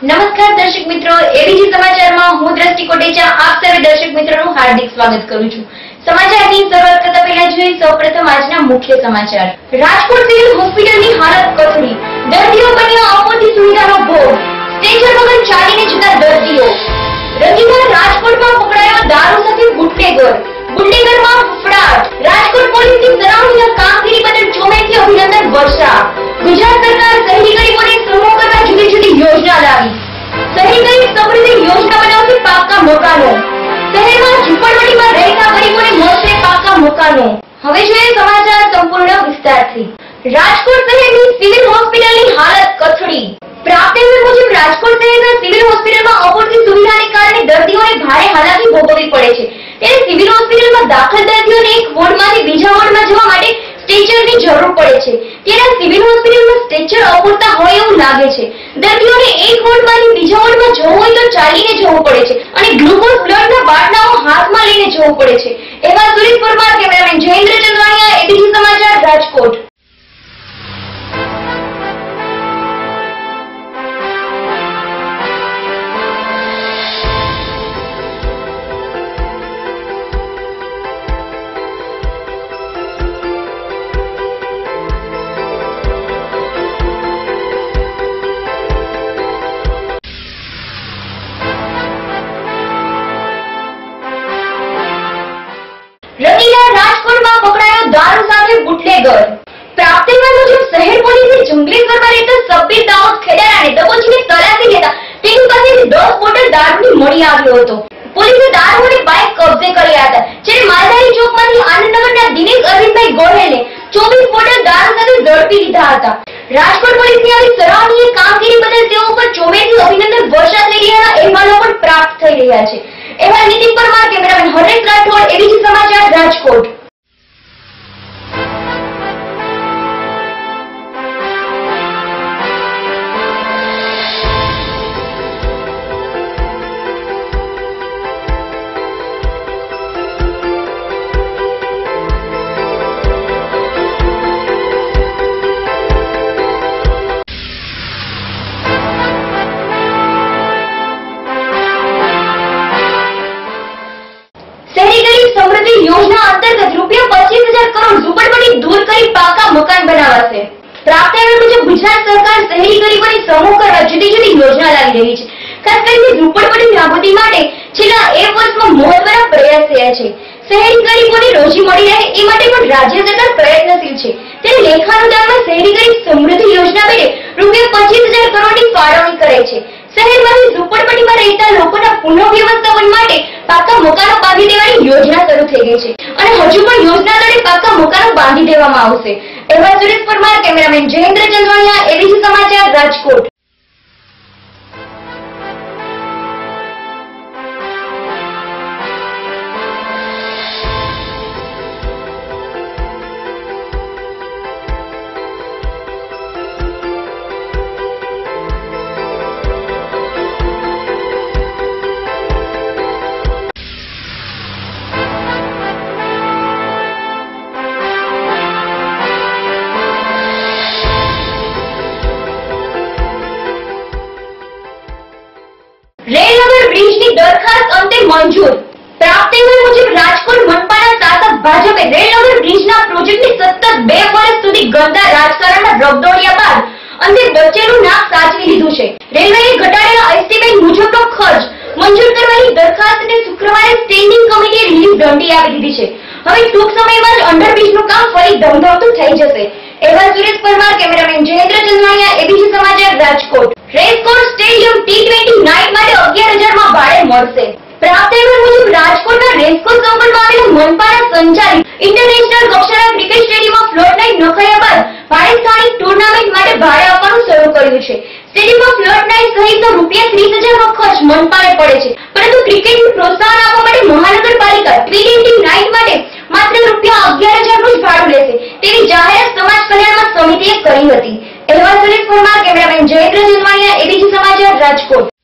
નમસ્કાર દર્શક મિત્રો, એબીજી સમાચારમાં હું દ્રષ્ટિ કોટેચા આપ સર્વે દર્શક મિત્રોનું હાર્દિક સ્વાગત કરું છું। સમાચારની શરૂઆત કરતા પહેલા જોઈએ સૌપ્રથમ આજના મુખ્ય સમાચાર। રાજકોટ સિવિલ હોસ્પિટલની હાલત કથળી, દર્દીઓ બન્યા અપૂરતી સુવિધાનો ભોગ, સ્ટ્રેચર વગર ચાલીને જતા દર્દીઓ। રંગીલા રાજકોટમાં પકડાયો દારૂ સાથે બુટલેગર, બુટલેગરમાં ફફડાટ। રાજકોટ પોલીસની સરાહનીય કામગીરી બદલ ચોમેરથી અભિનંદન વર્ષા। ગુજરાત સરકાર શહેરી ગરીબોને સમૂહ કરવા જુદી જુદી યોજના લાવી। શહેરી ગરીબ સમૃદ્ધિ યોજના બનાવશે પાકા મકાનો। શહેરમાં ઝૂંપડપટ્ટીમાં રહેતા ગરીબોને મળશે પાકા મકાનો। હવે જોઈએ સમાચાર સંપૂર્ણ વિસ્તારથી। રાજકોટ શહેરની સિવિલ હોસ્પિટલની હાલત કથળી। પ્રાપ્ત વિવર મુજબ રાજકોટ શહેરના સિવિલ હોસ્પિટલમાં અપૂરતી સુવિધાને કારણે દર્દીઓને ભારે હાલાકી ભોગવવી પડે છે। ત્યારે સિવિલ હોસ્પિટલમાં દાખલ દર્દીઓને એક વોર્ડમાંથી બીજા વોર્ડમાં જવા માટે સ્ટ્રેચરની જરૂર પડે છે। ત્યારે સિવિલ હોસ્પિટલમાં સ્ટ્રેચર અપૂરતા હોય એવું લાગે છે। દર્દીઓને એક વોર્ડમાંથી બીજા વોર્ડમાં જવું હોય તો ચાલીને જવું પડે છે અને ગ્લુકોઝ બ્લડના બાટલાઓ હાથમાં લઈને જવું પડે છે। એવા સુરેશ પરમાર, કેમેરામેન જયેન્દ્ર ચંદ્રાણીયા, એબીજી સમાચાર, રાજકોટ। રંગીલા રાજકોટમાં પકડાયો દારૂ સાથે બુટલેગર। પ્રાપ્ત વિવર મુજબ શહેર પોલીસે જંગલેશ્વરમાં રહેતા સબ્બીર દાઉદ ખેડારાને દબોચીને તલાશી લેતા તેની પાસેથી 10 બોટલ દારૂની મળી આવ્યો હતો। પોલીસે દારૂ અને બાઇક કબજે કર્યા હતા। જ્યારે માલધારી ચોકમાંથી આનંદનગરના દિનેશ અરવિંદભાઈ ગોહેલને 24 બોટલ દારૂ સાથે ઝડપી લીધા હતા। રાજકોટ પોલીસની આવી સરાહનીય કામગીરી બદલ તેઓ ઉપર ચોમેરથી અભિનંદન વર્ષા થઈ રહ્યાના અહેવાલો પણ પ્રાપ્ત થઈ રહ્યા છે। એવા નીતિન પરમાર, કેમેરામેન હરેશ રાઠોડ, એબીજી સમાચાર, રાજકોટ। શહેરી ગરીબ સમૃદ્ધિ યોજના અંતર્ગત ₹25,000 કરોડ ઝૂંપડપટ્ટી દૂર કરી પાકા મકાન બનાવાશે। પ્રાપ્ત વિવર મુજબ ગુજરાત સરકાર શહેરી ગરીબોને સમૂહ કરવા જુદી જુદી યોજના લાવી રહી છે। ખાસ કરીને ઝૂંપડપટ્ટી નાબૂદી માટે છેલ્લા 1 વર્ષમાં મહત્વના પ્રયાસ થયા છે। શહેરી ગરીબોને રોજી મળી રહે એ માટે પણ રાજ્ય સરકાર પ્રયત્નશીલ છે। ત્યારે લેખાનુદાનમાં શહેરી ગરીબ સમૃદ્ધિ યોજના પેટે ₹25,000 કરોડની ફાળવણી કરે છે। શહેરમાંથી ઝૂંપડપટ્ટીમાં રહેતા લોકોના પુનઃવ્યવસ્થાપન માટે પાકા મકાનો બાંધી દેવાની યોજના શરૂ થઈ ગઈ છે અને હજુ પણ યોજના તળે પાકા મકાનો બાંધી દેવામાં આવશે। એવા સુરેશ પરમાર, કેમેરામેન જયેન્દ્ર ચંદ્રાણીયા, એબીજી સમાચાર, રાજકોટ। રેલનગર બ્રિજની દરખાસ્ત અંતે મંજૂર। પ્રાપ્ત વિવર મુજબ રાજકોટ મનપાના શાસક ભાજપે રેલનગર બ્રિજના પ્રોજેક્ટની સતત 2 વર્ષ સુધી ગંદા રાજકારણમાં રગદોડ્યા બાદ અંતે બચેલું નાક સાચવી લીધું છે। રેલવેએ ઘટાડેલા એસ્ટિમેટ મુજબનો ખર્ચ મંજૂર કરવાની દરખાસ્તને શુક્રવારે સ્ટેન્ડિંગ કમિટીએ લીલી ઝંડી આપી દીધી છે। હવે ટૂંક સમયમાં જ અંડરબ્રિજનું કામ ફરી ધમધમતું થઈ જશે। એવા સુરેશ પરમાર, કેમેરામેન જયેન્દ્ર ચંદ્રાણીયા, એબીજી સમાચાર, Rajkot. Racecourse stadium T20 night માટે 11,000 માં ભાડે મળશે। પ્રાપ્ત વિવર મુજબ રાજકોટના રેસકોર્સ ગ્રાઉન્ડમાં આવેલા મનપાના સંચાલિત ઇન્ટરનેશનલ કક્ષાના ક્રિકેટ સ્ટેડિયમમાં ફ્લોર નાઇટ નખાયા બાદ ભાડે સ્થાનિક ટુર્નામેન્ટ માટે ભાડે આપવાનું શરૂ કર્યું છે। સ્ટેડિયમમાં ફ્લોર નાઇટ સહિતનો ₹30,000 નો ખર્ચ મનપાને પડે છે, પરંતુ ક્રિકેટનું પ્રોત્સાહન આપવા માટે મહાનગરપાલિકા T20 નાઇટ માટે માત્ર ₹11,000 નું જ ભાડું લેશે તેવી જાહેરાત સમાજ કલ્યાણ સમિતિએ કરી હતી। એવા સુરેશ પરમાર, કેમેરામેન જયેન્દ્ર ચંદ્રાણીયા, એબીજી સમાચાર, રાજકોટ।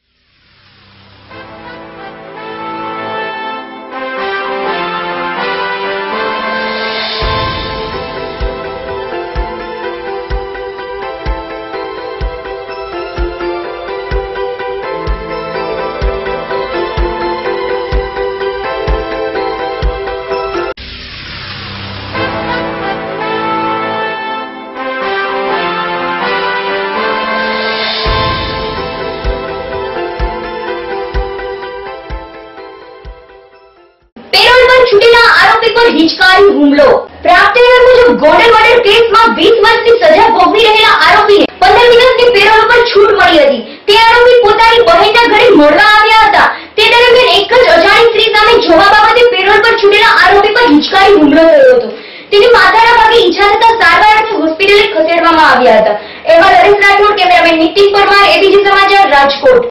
પર હિચકારી હુમલો। પ્રાપ્ત અહેવાલ મુજબ ગોંડલ મર્ડર કેસમાં 20 વર્ષની સજા ભોગવી રહેલા આરોપીને 15 દિવસની પેરોલ પર છૂટ મળી હતી। તે આરોપી પોતાની બહેનના ઘરે મળવા આવ્યા હતા। તે દરમિયાન એક જ અજાણી સ્ત્રી સામે જોવા બાબતે પેરોલ પર છૂટેલા આરોપી પર હિચકારી હુમલો થયો હતો। તેની માથાના ભાગે ઈજા થતા સારવાર અર્થે હોસ્પિટલે ખસેડવામાં આવ્યા હતા। અહેવાલ હરેશ રાઠોડ, કેમેરામેન નીતિન પરમાર, એબીપી સમાચાર, રાજકોટ।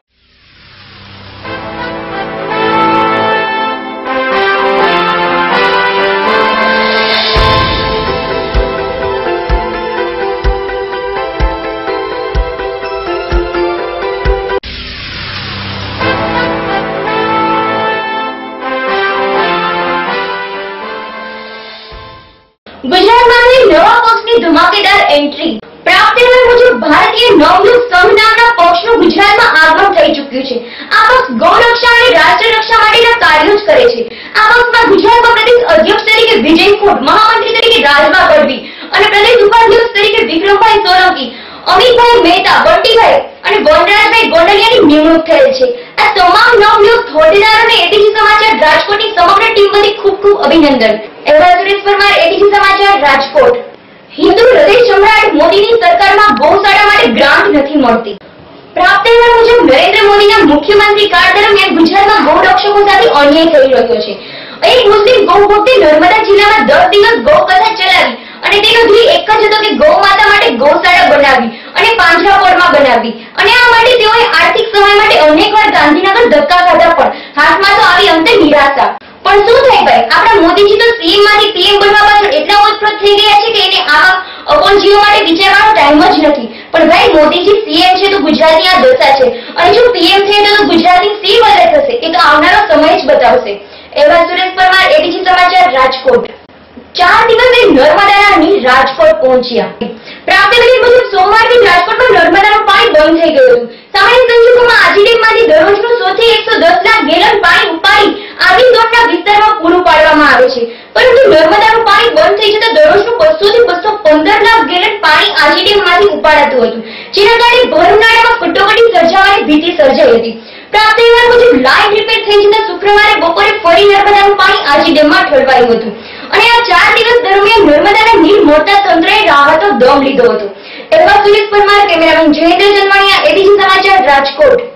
ગુજરાતમાંથી નવા પક્ષની ધમાકેદાર એન્ટ્રી। પ્રાપ્ત અહેવાલ મુજબ ભારતીય નવયુગ સંઘ નામના પક્ષનું ગુજરાતમાં આગમન થઈ ચૂક્યું છે। આ પક્ષ ગૌરક્ષા અને રાષ્ટ્ર રક્ષા માટેના કાર્યો જ કરે છે। આ પક્ષમાં ગુજરાતમાં પ્રદેશ અધ્યક્ષ તરીકે વિજય ખોટ, મહામંત્રી તરીકે રાજભા ગઢવી અને પ્રદેશ ઉપાધ્યક્ષ તરીકે વિક્રમભાઈ સોલંકી, અમિતભાઈ મહેતા, બંટીભાઈ અને વનરાજભાઈ ગોંડલિયાની નિમણૂક થયેલ છે। આ તમામ નવયુગ હોદ્દેદારોને એબીપી સમાચાર રાજકોટની સમગ્ર ટીમ વતી ખૂબ ખૂબ અભિનંદન। અહેવાલ સુરેશ પરમાર, એબીપી સમાચાર, રાજકોટ। હિન્દુ હૃદય સમ્રાટ મોદીની સરકારમાં ગૌશાળા માટે ગ્રાન્ટ નથી મળતી। પ્રાપ્ત અહેવાલ મુજબ નરેન્દ્ર મોદીના મુખ્યમંત્રી કાળ દરમિયાન ગુજરાતમાં ગૌરક્ષકો સાથે અન્યાય થઈ રહ્યો છે। એક મુસ્લિમ ગૌભક્તે નર્મદા જિલ્લામાં 10 દિવસ ગૌકથા ચલાવી અને તેનો ધ્યેય એક જ હતો કે ગૌ માતા માટે ગૌશાળા બનાવવી અને પાંજરાપોળમાં બનાવવી અને આ માટે તેઓએ આર્થિક સહાય માટે અનેકવાર ગાંધીનગર ધક્કા ખાધા, પણ હાથમાં તો આવી અંતે નિરાશા। પણ શું થાય ભાઈ, આપણા મોદીજી તો સીએમ માંથી પીએમ બનવા પાછળ એટલા ઓતપ્રોત થઈ ગયા છે કે એને આવા અપોલજીઓ માટે વિચારવાનો ટાઈમ જ નથી। પણ ભાઈ, મોદીજી સીએમ છે તો ગુજરાતની આ દશા છે અને જો પીએમ છે તો ગુજરાતની સી બદલ થશે એ તો આવનારો સમય જ બતાવશે। એવા સુરેશ પરમાર, એબીપી સમાચાર, રાજકોટ। 4 દિવસે નર્મદાના નીર રાજકોટ પહોંચ્યા। પ્રાપ્ત અહેવાલ મુજબ સોમવારથી રાજકોટમાં નર્મદાનું પાણી બંધ થઈ ગયું હતું। સામાન્ય સંજોગોમાં આજી ડેમમાંથી દરરોજનું 100 થી 110 લાખ ગેલન પાણી ઉપાડી આજી ઝોનના વિસ્તારમાં પૂરું પાડવામાં આવે છે, પરંતુ નર્મદાનું પાણી બંધ થઈ જતા દરરોજનું 200 થી 215 લાખ ગેલન પાણી આજી ડેમમાંથી ઉપાડાતું હતું, જેના કારણે ભર ઉનાળામાં કટોકટી સર્જાવાની ભીતિ સર્જાઈ હતી। પ્રાપ્ત અહેવાલ મુજબ લાઇન રિપેર થઈ જતા શુક્રવારે બપોરે ફરી નર્મદાનું પાણી આજી ડેમમાં ઠલવાયું હતું અને આ 4 દિવસ દરમિયાન નર્મદાના નીર મોરતા તંત્રએ રાહતો દમ લીધો હતો। એવા સુરેશ પરમાર, કેમેરામેન જયેન્દ્ર ચંદવાણીયા, એબીપી સમાચાર, રાજકોટ।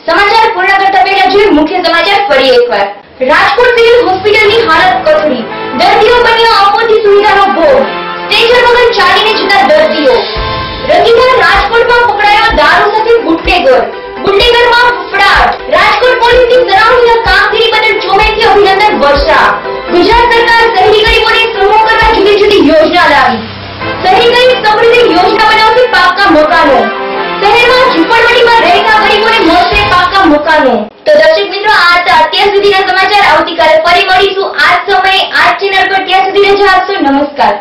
સમાચાર પૂર્ણ કરતા પહેલા જોઈએ મુખ્ય સમાચાર ફરી એકવાર। રાજકોટ સિવિલ હોસ્પિટલની હાલત કથળી, દર્દીઓ બન્યો અપૂરતી સુવિધાનો ભોગ, સ્ટ્રેચર વગર ચાલીને જતા દર્દીઓ। રંગીલા રાજકોટમાં પકડાયો દારૂ સાથે બુટલેગર, બુટલેગરમાં ફફડાટ। રાજકોટ પોલીસની સરાહનીય કામગીરી બદલ ચોમેરથી અભિનંદન વર્ષા। ગુજરાત સરકાર શહેરી ગરીબોને સહયોગ કરવા જુદી જુદી યોજના લાવી। શહેરી ગરીબ સમૃદ્ધિ યોજના બનાવશે પાક્કા મકાનો। શહેરમાં ઝૂંપડપટ્ટીમાં રહેતા ગરીબોને મળશે પાક્કા મકાનો। તો દર્શક મિત્રો, આ હતા અત્યાર સુધીના સમાચાર। આવતીકાલે ફરી મળીશું આ જ સમયે આ જ ચેનલ પર। ત્યાં સુધી રજા આપશો। નમસ્કાર।